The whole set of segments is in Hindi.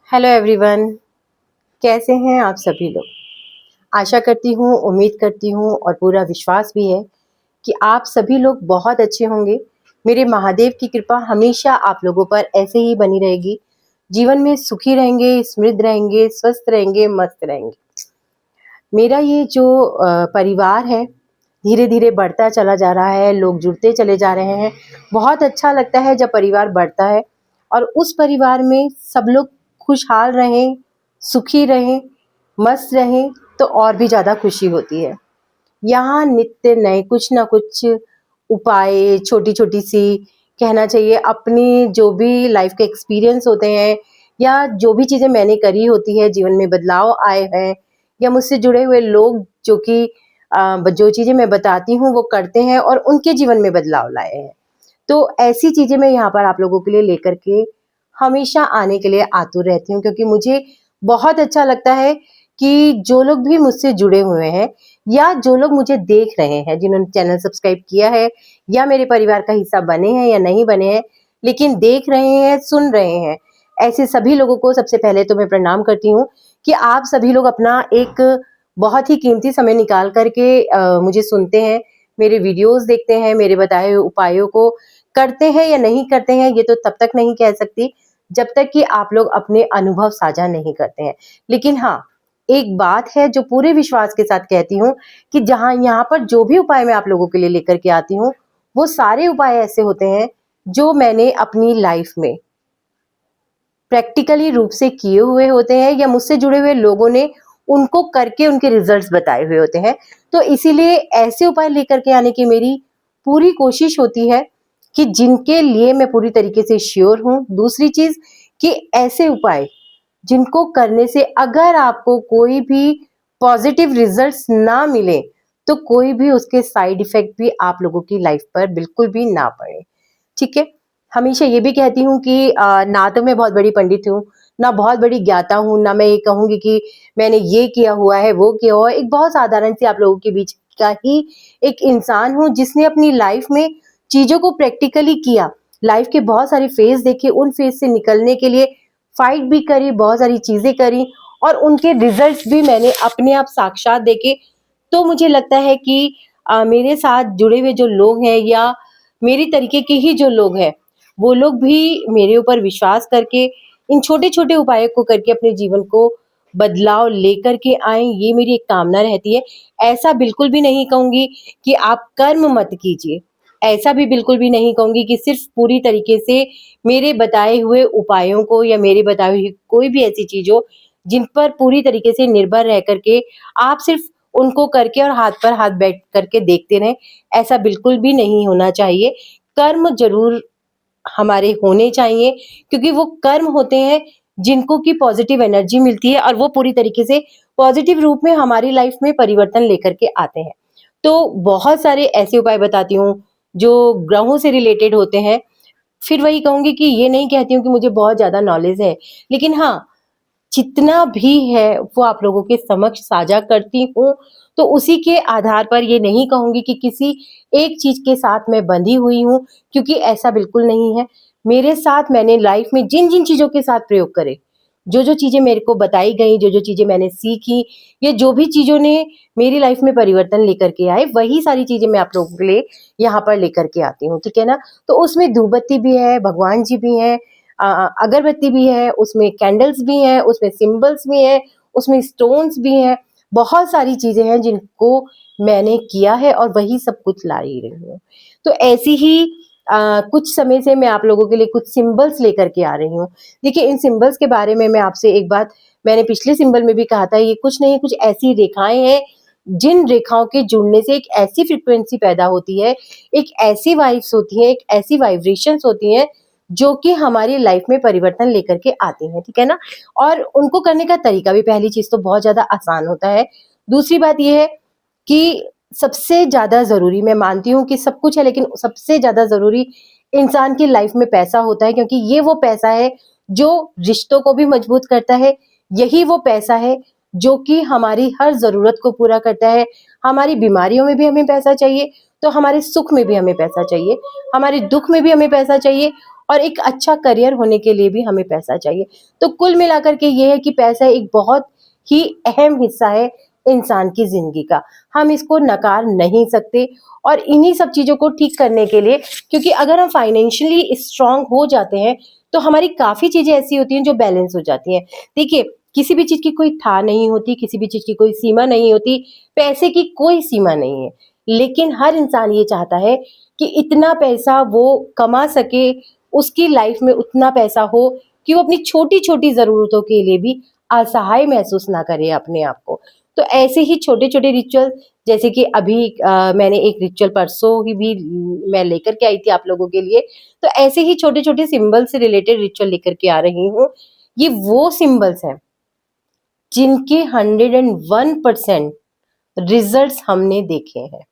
Hello everyone. कैसे हैं आप सभी लोग। आशा करती हूँ, उम्मीद करती हूँ और पूरा विश्वास भी है कि आप सभी लोग बहुत अच्छे होंगे। मेरे महादेव की कृपा हमेशा आप लोगों पर ऐसे ही बनी रहेगी। जीवन में सुखी रहेंगे, समृद्ध रहेंगे, स्वस्थ रहेंगे, मस्त रहेंगे। मेरा ये जो परिवार है धीरे धीरे बढ़ता चला जा रहा है, लोग जुड़ते चले जा रहे हैं। बहुत अच्छा लगता है जब परिवार बढ़ता है और उस परिवार में सब लोग खुशहाल रहें, सुखी रहें, मस्त रहें, तो और भी ज़्यादा खुशी होती है। यहाँ नित्य नए कुछ ना कुछ उपाय, छोटी छोटी सी कहना चाहिए अपनी जो भी लाइफ के एक्सपीरियंस होते हैं या जो भी चीज़ें मैंने करी होती है, जीवन में बदलाव आए हैं या मुझसे जुड़े हुए लोग जो कि जो चीज़ें मैं बताती हूँ वो करते हैं और उनके जीवन में बदलाव लाए हैं। तो ऐसी चीज़ें मैं यहाँ पर आप लोगों के लिए लेकर के हमेशा आने के लिए आतुर रहती हूँ, क्योंकि मुझे बहुत अच्छा लगता है कि जो लोग भी मुझसे जुड़े हुए हैं या जो लोग मुझे देख रहे हैं, जिन्होंने चैनल सब्सक्राइब किया है या मेरे परिवार का हिस्सा बने हैं या नहीं बने हैं, लेकिन देख रहे हैं, सुन रहे हैं, ऐसे सभी लोगों को सबसे पहले तो मैं प्रणाम करती हूँ कि आप सभी लोग अपना एक बहुत ही कीमती समय निकाल करके मुझे सुनते हैं, मेरे वीडियोस देखते हैं, मेरे बताए हुए उपायों को करते हैं या नहीं करते हैं, ये तो तब तक नहीं कह सकती जब तक कि आप लोग अपने अनुभव साझा नहीं करते हैं। लेकिन हाँ, एक बात है जो पूरे विश्वास के साथ कहती हूँ कि जहाँ यहाँ पर जो भी उपाय मैं आप लोगों के लिए लेकर के आती हूँ, वो सारे उपाय ऐसे होते हैं जो मैंने अपनी लाइफ में प्रैक्टिकली रूप से किए हुए होते हैं या मुझसे जुड़े हुए लोगों ने उनको करके उनके रिजल्ट्स बताए हुए होते हैं। तो इसीलिए ऐसे उपाय लेकर के आने की मेरी पूरी कोशिश होती है कि जिनके लिए मैं पूरी तरीके से श्योर हूँ। दूसरी चीज कि ऐसे उपाय जिनको करने से अगर आपको कोई भी पॉजिटिव रिजल्ट्स ना मिले तो कोई भी उसके साइड इफेक्ट भी आप लोगों की लाइफ पर बिल्कुल भी ना पड़े। ठीक है। हमेशा ये भी कहती हूँ कि ना तो मैं बहुत बड़ी पंडित हूँ, ना बहुत बड़ी ज्ञाता हूँ, ना मैं ये कहूँगी कि मैंने ये किया हुआ है, वो किया हुआ है। एक बहुत साधारण सी आप लोगों के बीच का ही एक इंसान हूँ जिसने अपनी लाइफ में चीज़ों को प्रैक्टिकली किया। लाइफ के बहुत सारे फेज़ देखे, उन फेज़ से निकलने के लिए फाइट भी करी, बहुत सारी चीज़ें करी और उनके रिजल्ट्स भी मैंने अपने आप साक्षात देखे। तो मुझे लगता है कि मेरे साथ जुड़े हुए जो लोग हैं या मेरी तरीके के ही जो लोग हैं, वो लोग भी मेरे ऊपर विश्वास करके इन छोटे-छोटे उपायों को करके अपने जीवन को बदलाव लेकर के आएँ, ये मेरी एक कामना रहती है। ऐसा बिल्कुल भी नहीं कहूँगी कि आप कर्म मत कीजिए, ऐसा भी बिल्कुल भी नहीं कहूँगी कि सिर्फ़ पूरी तरीके से मेरे बताए हुए उपायों को या मेरे बताई हुई कोई भी ऐसी चीज़ हो, जिन पर पूरी तरीके से निर्भर रह कर के आप सिर्फ़ उनको करके और हाथ पर हाथ बैठ करके देखते रहें, ऐसा बिल्कुल भी नहीं होना चाहिए। कर्म ज़रूर हमारे होने चाहिए, क्योंकि वो कर्म होते हैं जिनको की पॉजिटिव एनर्जी मिलती है और वो पूरी तरीके से पॉजिटिव रूप में हमारी लाइफ में परिवर्तन लेकर के आते हैं। तो बहुत सारे ऐसे उपाय बताती हूँ जो ग्रहों से रिलेटेड होते हैं। फिर वही कहूँगी कि ये नहीं कहती हूँ कि मुझे बहुत ज़्यादा नॉलेज है, लेकिन हाँ, जितना भी है वो आप लोगों के समक्ष साझा करती हूँ। तो उसी के आधार पर ये नहीं कहूँगी कि किसी एक चीज़ के साथ मैं बंधी हुई हूँ, क्योंकि ऐसा बिल्कुल नहीं है। मेरे साथ मैंने लाइफ में जिन-जिन चीज़ों के साथ प्रयोग करे, जो-जो चीज़ें मेरे को बताई गई, जो-जो चीज़ें मैंने सीखी या जो भी चीज़ों ने मेरी लाइफ में परिवर्तन लेकर के आए, वही सारी चीज़ें मैं आप लोगों के लिए यहाँ पर लेकर के आती हूँ, ठीक है ना? तो उसमें धूप बत्ती भी है, भगवान जी भी हैं, अगरबत्ती भी है, उसमें कैंडल्स भी हैं, उसमें सिंबल्स भी हैं, उसमें स्टोन्स भी हैं, बहुत सारी चीज़ें हैं जिनको मैंने किया है और वही सब कुछ ला ही रही हूँ। तो ऐसी ही कुछ समय से मैं आप लोगों के लिए कुछ सिंबल्स लेकर के आ रही हूँ। देखिए, इन सिंबल्स के बारे में मैं आपसे एक बात मैंने पिछले सिंबल में भी कहा था, ये कुछ नहीं, कुछ ऐसी रेखाएँ हैं, जिन रेखाओं के जुड़ने से एक ऐसी फ्रीक्वेंसी पैदा होती है, एक ऐसी वाइब्स होती हैं, एक ऐसी वाइब्रेशंस होती हैं जो कि हमारी लाइफ में परिवर्तन लेकर के आती हैं, ठीक है ना? और उनको करने का तरीका भी पहली चीज़ तो बहुत ज़्यादा आसान होता है। दूसरी बात ये है कि सबसे ज़्यादा ज़रूरी मैं मानती हूँ कि सब कुछ है, लेकिन सबसे ज़्यादा ज़रूरी इंसान की लाइफ में पैसा होता है, क्योंकि ये वो पैसा है जो रिश्तों को भी मजबूत करता है। यही वो पैसा है जो कि हमारी हर ज़रूरत को पूरा करता है। हमारी बीमारियों में भी हमें पैसा चाहिए, तो हमारे सुख में भी हमें पैसा चाहिए। हमारे दुःख में भी हमें पैसा चाहिए और एक अच्छा करियर होने के लिए भी हमें पैसा चाहिए। तो कुल मिलाकर के ये है कि पैसा एक बहुत ही अहम हिस्सा है इंसान की ज़िंदगी का। हम इसको नकार नहीं सकते और इन्हीं सब चीज़ों को ठीक करने के लिए, क्योंकि अगर हम फाइनेंशियली स्ट्रांग हो जाते हैं, तो हमारी काफ़ी चीज़ें ऐसी होती हैं जो बैलेंस हो जाती हैं। देखिए, किसी भी चीज़ की कोई था नहीं होती, किसी भी चीज़ की कोई सीमा नहीं होती, पैसे की कोई सीमा नहीं है। लेकिन हर इंसान ये चाहता है कि इतना पैसा वो कमा सके, उसकी लाइफ में उतना पैसा हो कि वो अपनी छोटी-छोटी ज़रूरतों के लिए भी असहाय महसूस ना करे अपने आप को। तो ऐसे ही छोटे-छोटे रिचुअल, जैसे कि अभी मैंने एक रिचुअल परसों ही भी मैं लेकर के आई थी आप लोगों के लिए। तो ऐसे ही छोटे-छोटे सिंबल से रिलेटेड रिचुअल लेकर के आ रही हूँ। ये वो सिंबल्स हैं जिनके 101% रिजल्ट्स हमने देखे हैं।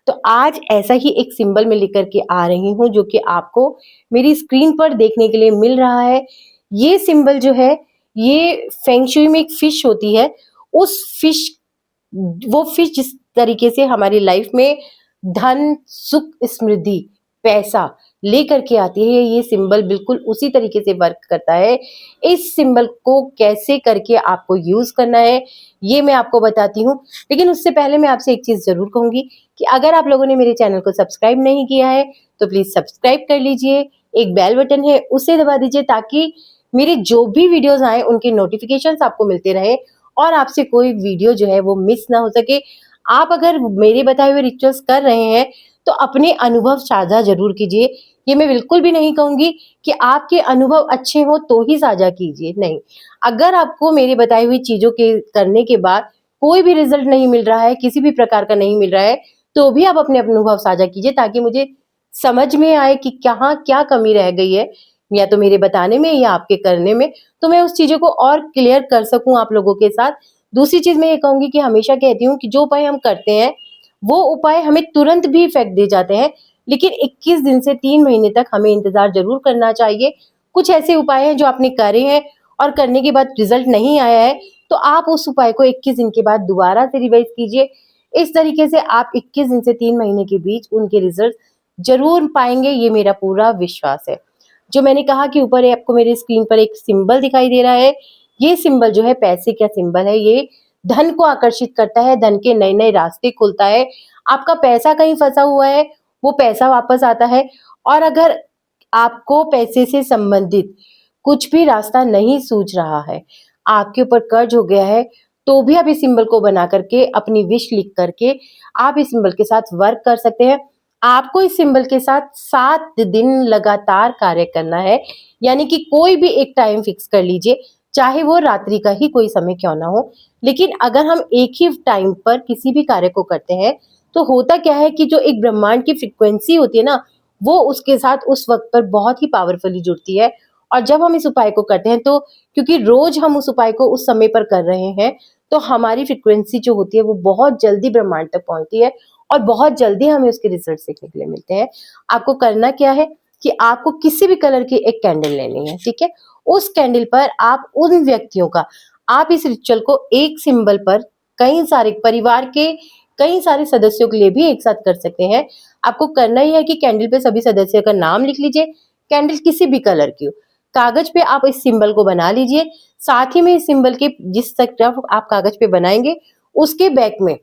तो आज ऐसा ही एक सिंबल मैं लेकर के आ रही हूँ जो कि आपको मेरी स्क्रीन पर देखने के लिए मिल रहा है। ये सिंबल जो है, ये फेंग शुई में एक फिश होती है। उस फिश वो फिश जिस तरीके से हमारी लाइफ में धन, सुख, समृद्धि, पैसा लेकर के आती है, ये सिंबल बिल्कुल उसी तरीके से वर्क करता है। इस सिंबल को कैसे करके आपको यूज़ करना है, ये मैं आपको बताती हूँ। लेकिन उससे पहले मैं आपसे एक चीज़ ज़रूर कहूँगी कि अगर आप लोगों ने मेरे चैनल को सब्सक्राइब नहीं किया है, तो प्लीज़ सब्सक्राइब कर लीजिए। एक बेल बटन है, उसे दबा दीजिए ताकि मेरे जो भी वीडियोज़ आएँ, उनके नोटिफ़िकेशंस आपको मिलते रहें और आपसे कोई वीडियो जो है वो मिस ना हो सके। आप अगर मेरे बताए हुए रिचुअल्स कर रहे हैं, तो अपने अनुभव साझा ज़रूर कीजिए। ये मैं बिल्कुल भी नहीं कहूँगी कि आपके अनुभव अच्छे हों तो ही साझा कीजिए, नहीं। अगर आपको मेरे बताई हुई चीज़ों के करने के बाद कोई भी रिज़ल्ट नहीं मिल रहा है, किसी भी प्रकार का नहीं मिल रहा है, तो भी आप अपने अनुभव साझा कीजिए ताकि मुझे समझ में आए कि कहाँ क्या कमी रह गई है, या तो मेरे बताने में या आपके करने में, तो मैं उस चीज़ों को और क्लियर कर सकूँ आप लोगों के साथ। दूसरी चीज़ मैं ये कहूँगी कि हमेशा कहती हूँ कि जो उपाय हम करते हैं, वो उपाय हमें तुरंत भी इफ़ेक्ट दे जाते हैं, लेकिन 21 दिन से 3 महीने तक हमें इंतज़ार ज़रूर करना चाहिए। कुछ ऐसे उपाय हैं जो आपने करे हैं और करने के बाद रिज़ल्ट नहीं आया है, तो आप उस उपाय को 21 दिन के बाद दोबारा से रिवाइज़ कीजिए। इस तरीके से आप 21 दिन से 3 महीने के बीच उनके रिज़ल्ट ज़रूर पाएँगे, ये मेरा पूरा विश्वास है। जो मैंने कहा कि ऊपर आपको मेरी स्क्रीन पर एक सिंबल दिखाई दे रहा है, ये सिंबल जो है पैसे का सिंबल है। ये धन को आकर्षित करता है, धन के नए-नए रास्ते खोलता है। आपका पैसा कहीं फँसा हुआ है, वो पैसा वापस आता है। और अगर आपको पैसे से संबंधित कुछ भी रास्ता नहीं सूझ रहा है, आपके ऊपर कर्ज हो गया है, तो भी आप इस सिंबल को बना करके अपनी विश लिख करके आप इस सिंबल के साथ वर्क कर सकते हैं। आपको इस सिंबल के साथ 7 दिन लगातार कार्य करना है, यानी कि कोई भी एक टाइम फिक्स कर लीजिए, चाहे वो रात्रि का ही कोई समय क्यों ना हो। लेकिन अगर हम एक ही टाइम पर किसी भी कार्य को करते हैं, तो होता क्या है कि जो एक ब्रह्मांड की फ्रीक्वेंसी होती है ना, वो उसके साथ उस वक़्त पर बहुत ही पावरफुली जुड़ती है। और जब हम इस उपाय को करते हैं, तो क्योंकि रोज़ हम उस उपाय को उस समय पर कर रहे हैं, तो हमारी फ्रीक्वेंसी जो होती है वो बहुत जल्दी ब्रह्मांड तक पहुँचती है और बहुत जल्दी हमें उसके रिजल्ट देखने के लिए मिलते हैं। आपको करना क्या है कि आपको किसी भी कलर की एक कैंडल लेनी है, ठीक है? उस कैंडल पर आप उन व्यक्तियों का, आप इस रिचुअल को एक सिंबल पर कई सारे परिवार के कई सारे सदस्यों के लिए भी एक साथ कर सकते हैं। आपको करना ही है कि कैंडल पे सभी सदस्यों का नाम लिख लीजिए, कैंडल किसी भी कलर की हो। कागज पे आप इस सिंबल को बना लीजिए, साथ ही में इस सिंबल के जिस तरफ आप कागज पे बनाएँगे, उसके बैक में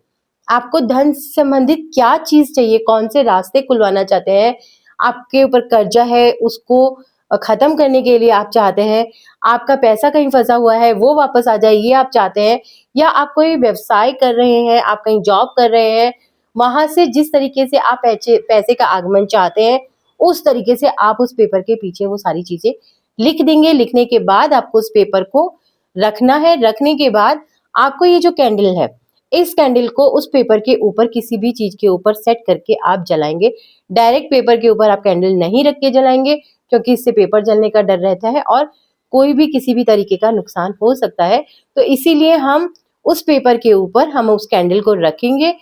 आपको धन से संबंधित क्या चीज़ चाहिए, कौन से रास्ते खुलवाना चाहते हैं, आपके ऊपर कर्जा है उसको खत्म करने के लिए आप चाहते हैं, आपका पैसा कहीं फँसा हुआ है वो वापस आ जाए ये आप चाहते हैं, या आप कोई व्यवसाय कर रहे हैं, आप कहीं जॉब कर रहे हैं, वहाँ से जिस तरीके से आप पैसे का आगमन चाहते हैं, उस तरीके से आप उस पेपर के पीछे वो सारी चीज़ें लिख देंगे। लिखने के बाद आपको उस पेपर को रखना है, रखने के बाद आपको ये जो कैंडल है, इस कैंडल को उस पेपर के ऊपर किसी भी चीज़ के ऊपर सेट करके आप जलाएँगे। डायरेक्ट पेपर के ऊपर आप कैंडल नहीं रख के जलाएँगे, क्योंकि इससे पेपर जलने का डर रहता है और कोई भी किसी भी तरीके का नुकसान हो सकता है। तो इसीलिए हम उस पेपर के ऊपर हम उस कैंडल को रखेंगे,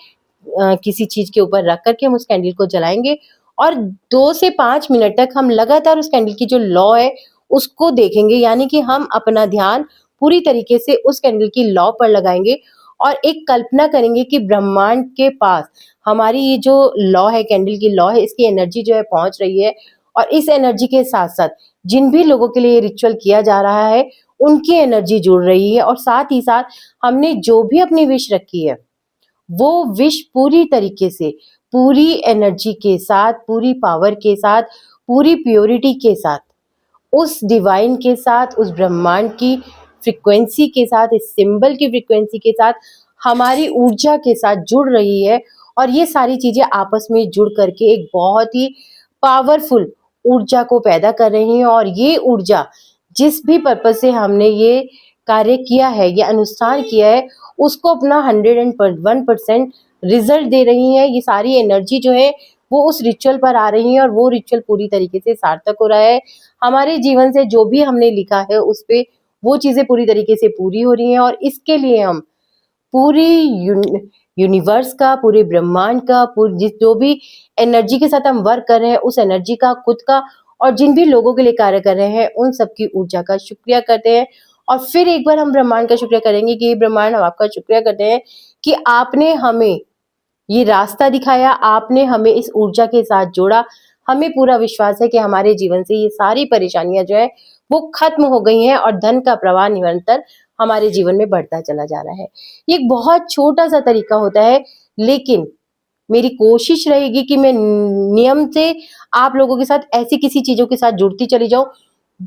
किसी चीज़ के ऊपर रख कर के हम उस कैंडल को जलाएँगे और 2 से 5 मिनट तक हम लगातार उस कैंडल की जो लौ है, उसको देखेंगे, यानी कि हम अपना ध्यान पूरी तरीके से उस कैंडल की लौ पर लगाएँगे और एक कल्पना करेंगे कि ब्रह्मांड के पास हमारी ये जो लौ है, कैंडल की लौ है, इसकी एनर्जी जो है पहुँच रही है और इस एनर्जी के साथ साथ जिन भी लोगों के लिए ये रिचुअल किया जा रहा है उनकी एनर्जी जुड़ रही है, और साथ ही साथ हमने जो भी अपनी विश रखी है वो विश पूरी तरीके से, पूरी एनर्जी के साथ, पूरी पावर के साथ, पूरी प्योरिटी के साथ, उस डिवाइन के साथ, उस ब्रह्मांड की फ्रीक्वेंसी के साथ, इस सिंबल की फ्रीक्वेंसी के साथ, हमारी ऊर्जा के साथ जुड़ रही है। और ये सारी चीजें आपस में जुड़ करके एक बहुत ही पावरफुल ऊर्जा को पैदा कर रही हैं, और ये ऊर्जा जिस भी पर्पज से हमने ये कार्य किया है, ये अनुष्ठान किया है, उसको अपना 101% रिजल्ट दे रही है। ये सारी एनर्जी जो है वो उस रिचुअल पर आ रही है, और वो रिचुअल पूरी तरीके से सार्थक हो रहा है। हमारे जीवन से जो भी हमने लिखा है उस पे वो चीजें पूरी तरीके से पूरी हो रही हैं, और इसके लिए हम पूरी यूनिवर्स का, पूरे ब्रह्मांड का, जिस जो भी एनर्जी के साथ हम वर्क कर रहे हैं उस एनर्जी का, खुद का, और जिन भी लोगों के लिए कार्य कर रहे हैं उन सबकी ऊर्जा का शुक्रिया करते हैं। और फिर एक बार हम ब्रह्मांड का शुक्रिया करेंगे कि ब्रह्मांड, हम आपका शुक्रिया करते हैं कि आपने हमें ये रास्ता दिखाया, आपने हमें इस ऊर्जा के साथ जोड़ा। हमें पूरा विश्वास है कि हमारे जीवन से ये सारी परेशानियां जो है वो खत्म हो गई हैं, और धन का प्रवाह निरंतर हमारे जीवन में बढ़ता चला जा रहा है। ये एक बहुत छोटा सा तरीका होता है, लेकिन मेरी कोशिश रहेगी कि मैं नियम से आप लोगों के साथ ऐसी किसी चीजों के साथ जुड़ती चली जाऊं।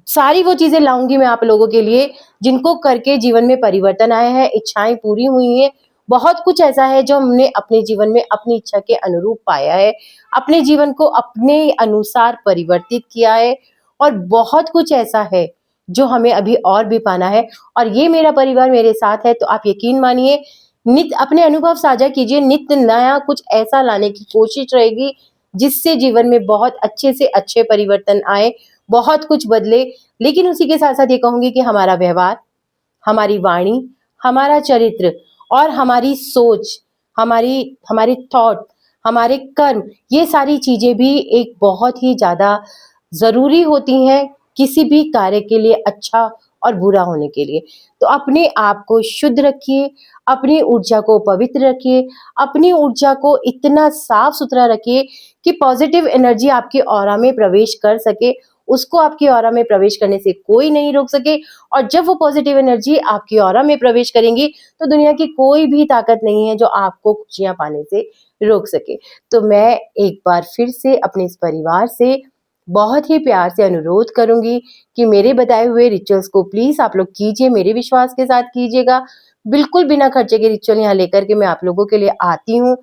सारी वो चीजें लाऊंगी मैं आप लोगों के लिए जिनको करके जीवन में परिवर्तन आया है, इच्छाएं पूरी हुई हैं। बहुत कुछ ऐसा है जो हमने अपने जीवन में अपनी इच्छा के अनुरूप पाया है, अपने जीवन को अपने अनुसार परिवर्तित किया है, और बहुत कुछ ऐसा है जो हमें अभी और भी पाना है। और ये मेरा परिवार मेरे साथ है, तो आप यकीन मानिए, नित्य अपने अनुभव साझा कीजिए, नित्य नया कुछ ऐसा लाने की कोशिश रहेगी जिससे जीवन में बहुत अच्छे से अच्छे परिवर्तन आए, बहुत कुछ बदले। लेकिन उसी के साथ साथ ये कहूंगी कि हमारा व्यवहार, हमारी वाणी, हमारा चरित्र और हमारी सोच, हमारे थॉट, हमारे कर्म, ये सारी चीजें भी एक बहुत ही ज्यादा जरूरी होती हैं किसी भी कार्य के लिए, अच्छा और बुरा होने के लिए। तो अपने आप को शुद्ध रखिए, अपनी ऊर्जा को पवित्र रखिए, अपनी ऊर्जा को इतना साफ सुथरा रखिए कि पॉजिटिव एनर्जी आपके ऑरा में प्रवेश कर सके, उसको आपकी ऑरा में प्रवेश करने से कोई नहीं रोक सके। और जब वो पॉजिटिव एनर्जी आपकी ऑरा में प्रवेश करेंगी तो दुनिया की कोई भी ताकत नहीं है जो आपको खुशियां पाने से रोक सके। तो मैं एक बार फिर से अपने इस परिवार से बहुत ही प्यार से अनुरोध करूंगी कि मेरे बताए हुए रिचुअल्स को प्लीज आप लोग कीजिए, मेरे विश्वास के साथ कीजिएगा। बिल्कुल बिना खर्चे के रिचुअल यहाँ लेकर के मैं आप लोगों के लिए आती हूँ,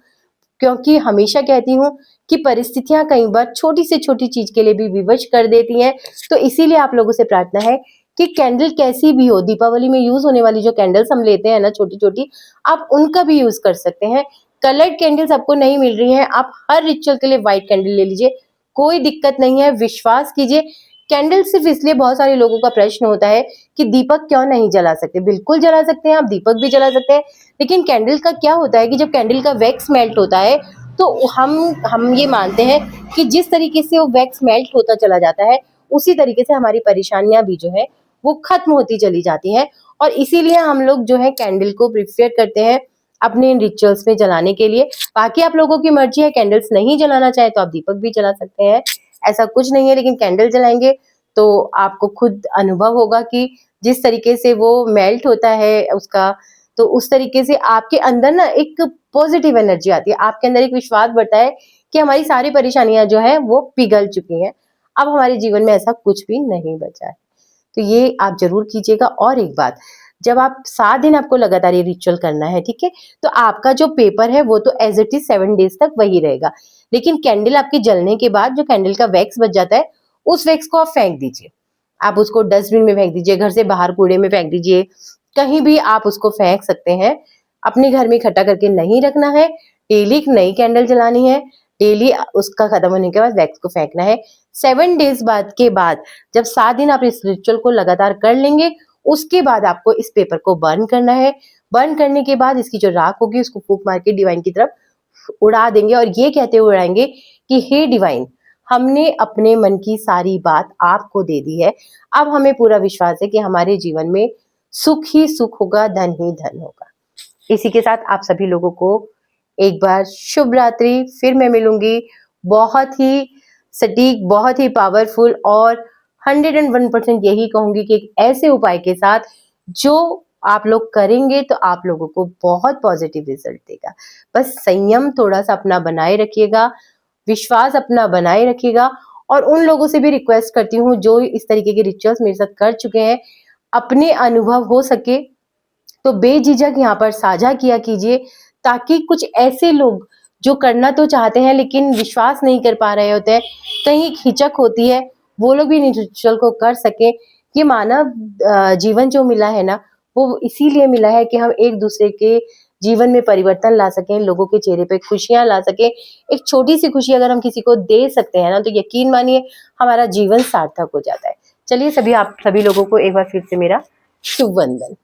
क्योंकि हमेशा कहती हूँ कि परिस्थितियां कई बार छोटी से छोटी चीज के लिए भी विवश कर देती हैं। तो इसीलिए आप लोगों से प्रार्थना है कि कैंडल कैसी भी हो, दीपावली में यूज होने वाली जो कैंडल्स हम लेते हैं ना छोटी छोटी, आप उनका भी यूज कर सकते हैं। कलर्ड कैंडल्स आपको नहीं मिल रही हैं, आप हर रिचुअल के लिए व्हाइट कैंडल ले लीजिए, कोई दिक्कत नहीं है, विश्वास कीजिए। कैंडल सिर्फ इसलिए, बहुत सारे लोगों का प्रश्न होता है कि दीपक क्यों नहीं जला सकते। बिल्कुल जला सकते हैं, आप दीपक भी जला सकते हैं, लेकिन कैंडल का क्या होता है कि जब कैंडल का वैक्स मेल्ट होता है तो हम ये मानते हैं कि जिस तरीके से वो वैक्स मेल्ट होता चला जाता है उसी तरीके से हमारी परेशानियां भी जो है वो खत्म होती चली जाती हैं। और इसीलिए हम लोग जो है कैंडल को प्रिफर करते हैं अपने इन रिचुअल्स में जलाने के लिए। बाकी आप लोगों की मर्जी है, कैंडल्स नहीं जलाना चाहे तो आप दीपक भी जला सकते हैं, ऐसा कुछ नहीं है। लेकिन कैंडल जलाएंगे तो आपको खुद अनुभव होगा कि जिस तरीके से वो मेल्ट होता है उसका, तो उस तरीके से आपके अंदर ना एक पॉजिटिव एनर्जी आती है, आपके अंदर एक विश्वास बढ़ता है कि हमारी सारी परेशानियां जो है वो पिघल चुकी हैं, अब हमारे जीवन में ऐसा कुछ भी नहीं बचा है। तो ये आप जरूर कीजिएगा। और एक बात, जब आप 7 दिन आपको लगातार ये रिचुअल करना है, ठीक है, तो आपका जो पेपर है वो तो एज इट इज 7 डेज तक वही रहेगा, लेकिन कैंडल आपके जलने के बाद जो कैंडल का वैक्स बच जाता है उस वैक्स को आप फेंक दीजिए। आप उसको डस्टबिन में फेंक दीजिए, घर से बाहर कूड़े में फेंक दीजिए, कहीं भी आप उसको फेंक सकते हैं। अपने घर में इकट्ठा करके नहीं रखना है, डेली एक नई कैंडल जलानी है, डेली उसका खत्म होने के बाद वैक्स को फेंकना है। 7 डेज बाद के बाद, जब 7 दिन आप इस रिचुअल को लगातार कर लेंगे, उसके बाद आपको इस पेपर को बर्न करना है। बर्न करने के बाद इसकी जो राख होगी उसको फूंक मार के डिवाइन की तरफ उड़ा देंगे, और ये कहते हुए उड़ाएंगे कि हे डिवाइन, हमने अपने मन की सारी बात आपको दे दी है, अब हमें पूरा विश्वास है कि हमारे जीवन में सुख ही सुख होगा, धन ही धन होगा। इसी के साथ आप सभी लोगों को एक बार शुभ रात्रि। फिर मैं मिलूंगी बहुत ही सटीक, बहुत ही पावरफुल और 101% यही कहूंगी कि एक ऐसे उपाय के साथ जो आप लोग करेंगे तो आप लोगों को बहुत पॉजिटिव रिजल्ट देगा। बस संयम थोड़ा सा अपना बनाए रखिएगा, विश्वास अपना बनाए रखिएगा, और उन लोगों से भी रिक्वेस्ट करती हूँ जो इस तरीके के रिचुअल्स मेरे साथ कर चुके हैं, अपने अनुभव हो सके तो बेझिझक यहाँ पर साझा किया कीजिए, ताकि कुछ ऐसे लोग जो करना तो चाहते हैं लेकिन विश्वास नहीं कर पा रहे होते हैं, कहीं हिचक होती है, वो लोग भी रिचुअल को कर सके। ये मानव जीवन जो मिला है ना, वो इसीलिए मिला है कि हम एक दूसरे के जीवन में परिवर्तन ला सकें, लोगों के चेहरे पे खुशियां ला सकें। एक छोटी सी खुशी अगर हम किसी को दे सकते हैं ना, तो यकीन मानिए हमारा जीवन सार्थक हो जाता है। चलिए आप सभी लोगों को एक बार फिर से मेरा शुभ वंदन।